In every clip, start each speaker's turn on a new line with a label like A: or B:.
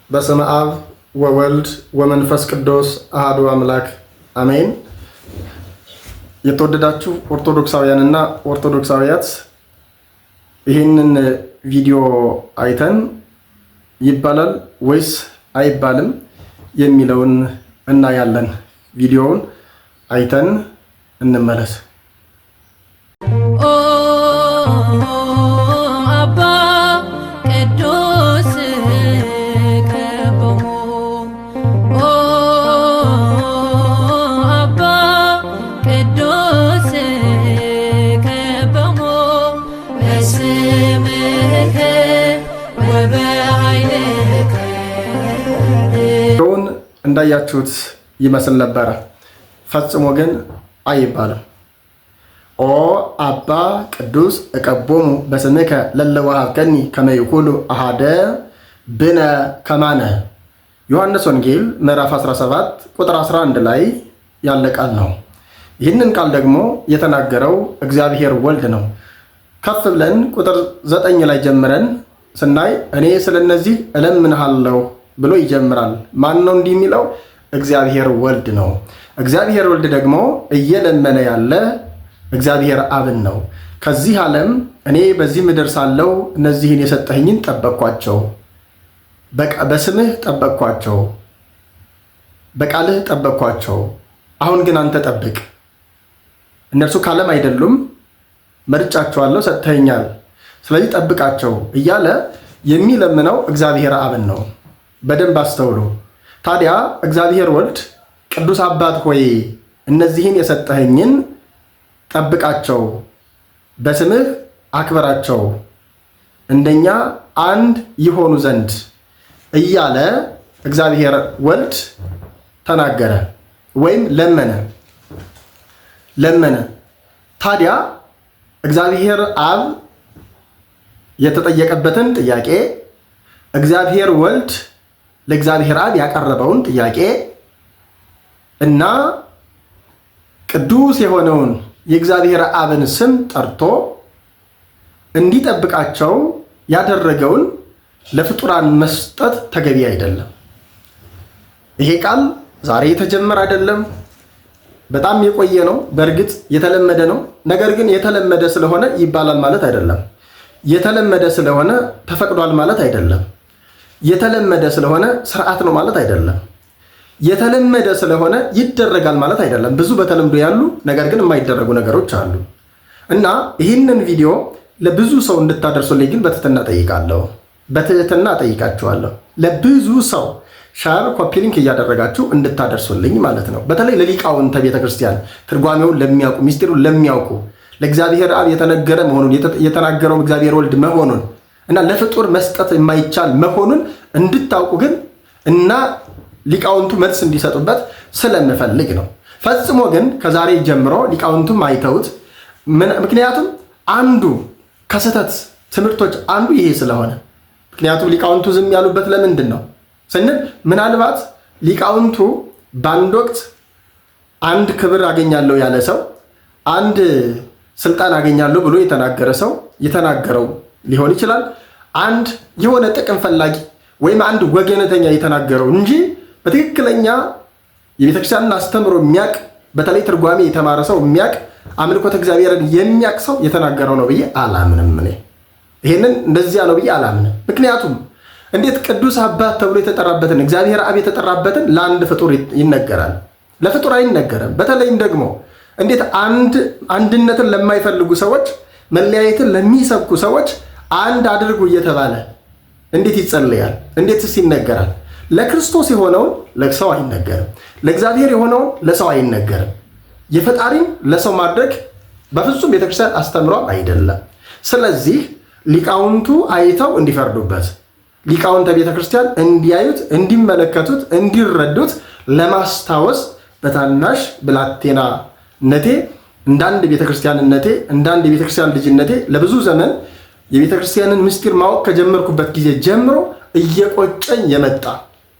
A: በስመ አብ ወወልድ ወመንፈስ ቅዱስ አሐዱ አምላክ አሜን። የተወደዳችሁ ኦርቶዶክሳውያንና ኦርቶዶክሳውያት ይህንን ቪዲዮ አይተን ይባላል ወይስ አይባልም የሚለውን እናያለን። ቪዲዮውን አይተን እንመለስ። እንዳያችሁት ይመስል ነበረ። ፈጽሞ ግን አይባልም። ኦ አባ ቅዱስ እቀቦሙ በስምከ ለለወሀብከኒ ከመ ይኩኑ አሐደ ብነ ከማነ። ዮሐንስ ወንጌል ምዕራፍ 17 ቁጥር 11 ላይ ያለ ቃል ነው። ይህንን ቃል ደግሞ የተናገረው እግዚአብሔር ወልድ ነው። ከፍ ብለን ቁጥር 9 ላይ ጀምረን ስናይ እኔ ስለነዚህ እለምንሃለሁ ብሎ ይጀምራል። ማን ነው እንዲህ የሚለው? እግዚአብሔር ወልድ ነው። እግዚአብሔር ወልድ ደግሞ እየለመነ ያለ እግዚአብሔር አብን ነው። ከዚህ ዓለም እኔ በዚህ ምድር ሳለው እነዚህን የሰጠኸኝን ጠበቅኳቸው፣ በስምህ ጠበቅኳቸው፣ በቃልህ ጠበቅኳቸው። አሁን ግን አንተ ጠብቅ። እነርሱ ከዓለም አይደሉም፣ መርጫቸዋለሁ፣ ሰጥተኸኛል፣ ስለዚህ ጠብቃቸው እያለ የሚለምነው እግዚአብሔር አብን ነው። በደንብ አስተውሉ። ታዲያ እግዚአብሔር ወልድ ቅዱስ አባት ሆይ እነዚህን የሰጠኸኝን ጠብቃቸው፣ በስምህ አክብራቸው፣ እንደኛ አንድ ይሆኑ ዘንድ እያለ እግዚአብሔር ወልድ ተናገረ ወይም ለመነ። ታዲያ እግዚአብሔር አብ የተጠየቀበትን ጥያቄ እግዚአብሔር ወልድ ለእግዚአብሔር አብ ያቀረበውን ጥያቄ እና ቅዱስ የሆነውን የእግዚአብሔር አብን ስም ጠርቶ እንዲጠብቃቸው ያደረገውን ለፍጡራን መስጠት ተገቢ አይደለም። ይሄ ቃል ዛሬ የተጀመረ አይደለም፣ በጣም የቆየ ነው። በእርግጥ የተለመደ ነው። ነገር ግን የተለመደ ስለሆነ ይባላል ማለት አይደለም። የተለመደ ስለሆነ ተፈቅዷል ማለት አይደለም። የተለመደ ስለሆነ ስርዓት ነው ማለት አይደለም። የተለመደ ስለሆነ ይደረጋል ማለት አይደለም። ብዙ በተለምዶ ያሉ ነገር ግን የማይደረጉ ነገሮች አሉ እና ይህንን ቪዲዮ ለብዙ ሰው እንድታደርሱልኝ ግን በትህትና ጠይቃችኋለሁ። ለብዙ ሰው ሻር ኮፒ ሊንክ እያደረጋችሁ እንድታደርሱልኝ ማለት ነው። በተለይ ለሊቃውንተ ቤተክርስቲያን ትርጓሜውን ለሚያውቁ ሚስጢሩን ለሚያውቁ ለእግዚአብሔር አብ የተነገረ መሆኑን የተናገረው እግዚአብሔር ወልድ መሆኑን እና ለፍጡር መስጠት የማይቻል መሆኑን እንድታውቁ ግን እና ሊቃውንቱ መልስ እንዲሰጡበት ስለምፈልግ ነው። ፈጽሞ ግን ከዛሬ ጀምሮ ሊቃውንቱም አይተውት፣ ምክንያቱም አንዱ ከስህተት ትምህርቶች አንዱ ይሄ ስለሆነ፣ ምክንያቱም ሊቃውንቱ ዝም ያሉበት ለምንድን ነው ስንል ምናልባት ሊቃውንቱ በአንድ ወቅት አንድ ክብር አገኛለሁ ያለ ሰው፣ አንድ ስልጣን አገኛለሁ ብሎ የተናገረ ሰው የተናገረው ሊሆን ይችላል። አንድ የሆነ ጥቅም ፈላጊ ወይም አንድ ወገነተኛ የተናገረው እንጂ በትክክለኛ የቤተክርስቲያንን አስተምሮ የሚያቅ፣ በተለይ ትርጓሜ የተማረ ሰው የሚያቅ፣ አምልኮተ እግዚአብሔርን የሚያቅ ሰው የተናገረው ነው ብዬ አላምንም። እኔ ይሄንን እንደዚያ ነው ብዬ አላምንም። ምክንያቱም እንዴት ቅዱስ አባት ተብሎ የተጠራበትን እግዚአብሔር አብ የተጠራበትን ለአንድ ፍጡር ይነገራል? ለፍጡር አይነገርም። በተለይም ደግሞ እንዴት አንድነትን ለማይፈልጉ ሰዎች፣ መለያየትን ለሚሰብኩ ሰዎች አንድ አድርጉ እየተባለ እንዴት ይጸለያል? እንዴትስ ይነገራል? ለክርስቶስ የሆነውን ለሰው አይነገርም። ለእግዚአብሔር የሆነውን ለሰው አይነገርም። የፈጣሪን ለሰው ማድረግ በፍጹም ቤተክርስቲያን አስተምሯም አይደለም። ስለዚህ ሊቃውንቱ አይተው እንዲፈርዱበት፣ ሊቃውንተ ቤተክርስቲያን እንዲያዩት፣ እንዲመለከቱት፣ እንዲረዱት ለማስታወስ በታናሽ ብላቴናነቴ እንዳንድ ቤተክርስቲያንነቴ እንዳንድ የቤተክርስቲያን ልጅነቴ ለብዙ ዘመን የቤተክርስቲያንን ምስጢር ማወቅ ከጀመርኩበት ጊዜ ጀምሮ እየቆጨኝ የመጣ፣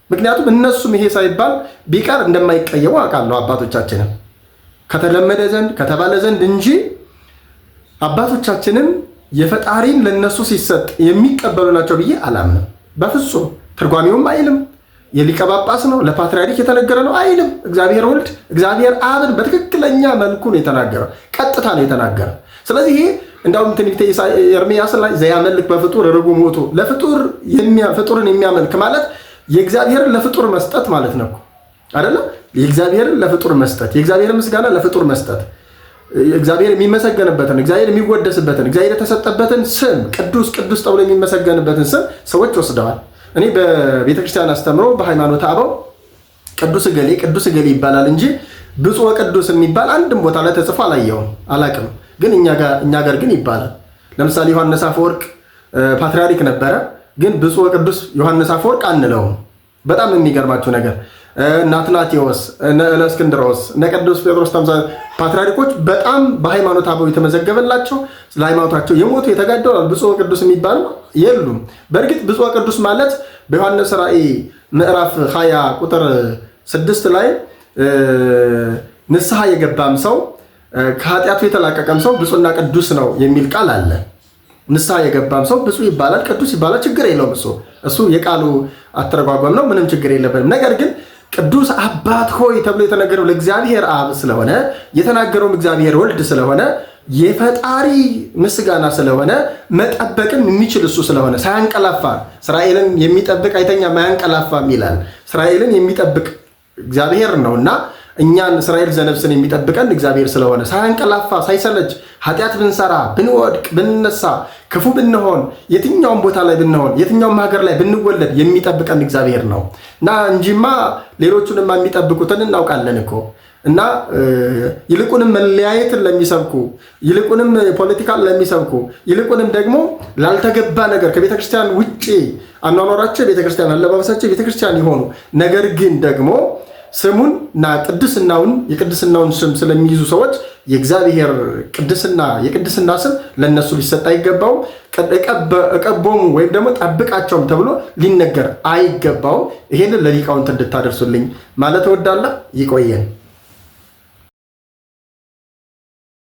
A: ምክንያቱም እነሱም ይሄ ሳይባል ቢቀር እንደማይቀየሙ አውቃለሁ። አባቶቻችንም ከተለመደ ዘንድ ከተባለ ዘንድ እንጂ አባቶቻችንም የፈጣሪን ለነሱ ሲሰጥ የሚቀበሉ ናቸው ብዬ አላምንም። በፍጹም ትርጓሜውም አይልም የሊቀ ጳጳስ ነው ለፓትርያርክ የተነገረ ነው አይልም። እግዚአብሔር ወልድ እግዚአብሔር አብን በትክክለኛ መልኩ ነው የተናገረው፣ ቀጥታ ነው የተናገረው። ስለዚህ ይሄ እንዳውም ትንቢተ ኤርምያስ ላይ ዘያመልክ በፍጡር ርጉም ውእቱ ለፍጡር ፍጡርን የሚያመልክ ማለት የእግዚአብሔርን ለፍጡር መስጠት ማለት ነው አይደለ? የእግዚአብሔርን ለፍጡር መስጠት፣ የእግዚአብሔር ምስጋና ለፍጡር መስጠት፣ እግዚአብሔር የሚመሰገንበትን እግዚአብሔር የሚወደስበትን እግዚአብሔር የተሰጠበትን ስም ቅዱስ ቅዱስ ተብሎ የሚመሰገንበትን ስም ሰዎች ወስደዋል። እኔ በቤተክርስቲያን አስተምሮ በሃይማኖት አበው ቅዱስ ገሌ ይባላል እንጂ ብፁዕ ወቅዱስ የሚባል አንድም ቦታ ላይ ተጽፎ አላየውም፣ አላቅም። ግን እኛ ጋር ግን ይባላል። ለምሳሌ ዮሐንስ አፈወርቅ ፓትርያርክ ነበረ፣ ግን ብፁዕ ወቅዱስ ዮሐንስ አፈወርቅ አንለውም። በጣም የሚገርማችሁ ነገር እነ አትናቴዎስ፣ እነ እለእስክንድሮስ፣ እነ ቅዱስ ጴጥሮስ ፓትርያርኮች በጣም በሃይማኖት አበው የተመዘገበላቸው ስለ ሃይማኖታቸው የሞቱ የተጋደሉ ብፁዕ ወቅዱስ የሚባሉ የሉም። በእርግጥ ብፁዕ ወቅዱስ ማለት በዮሐንስ ራእይ ምዕራፍ 20 ቁጥር 6 ላይ ንስሐ የገባም ሰው ከኃጢአቱ የተላቀቀም ሰው ብፁዕና ቅዱስ ነው የሚል ቃል አለ። ንስሐ የገባም ሰው ብፁዕ ይባላል፣ ቅዱስ ይባላል፣ ችግር የለውም። እሱ የቃሉ አተረጓጓም ነው፣ ምንም ችግር የለበትም። ነገር ግን ቅዱስ አባት ሆይ ተብሎ የተነገረው ለእግዚአብሔር አብ ስለሆነ የተናገረውም እግዚአብሔር ወልድ ስለሆነ የፈጣሪ ምስጋና ስለሆነ መጠበቅም የሚችል እሱ ስለሆነ ሳያንቀላፋ እስራኤልን የሚጠብቅ አይተኛም አያንቀላፋም ይላል። እስራኤልን የሚጠብቅ እግዚአብሔር ነውና እኛን እስራኤል ዘነብስን የሚጠብቀን እግዚአብሔር ስለሆነ ሳያንቀላፋ ሳይሰለች ኃጢአት ብንሰራ ብንወድቅ ብንነሳ ክፉ ብንሆን የትኛውም ቦታ ላይ ብንሆን የትኛውም ሀገር ላይ ብንወለድ የሚጠብቀን እግዚአብሔር ነው እና እንጂማ ሌሎቹንማ የሚጠብቁትን እናውቃለን እኮ እና ይልቁንም መለያየትን ለሚሰብኩ ይልቁንም ፖለቲካን ለሚሰብኩ ይልቁንም ደግሞ ላልተገባ ነገር ከቤተክርስቲያን ውጪ አኗኗራቸው ቤተክርስቲያን አለባበሳቸው ቤተክርስቲያን የሆኑ ነገር ግን ደግሞ ስሙን እና የቅድስናውን ስም ስለሚይዙ ሰዎች የእግዚአብሔር የቅድስና ስም ለነሱ ሊሰጥ አይገባው። እቀቦሙ ወይም ደግሞ ጠብቃቸውም ተብሎ ሊነገር አይገባው። ይሄንን ለሊቃውንት እንድታደርሱልኝ ማለት እወዳለሁ። ይቆየን።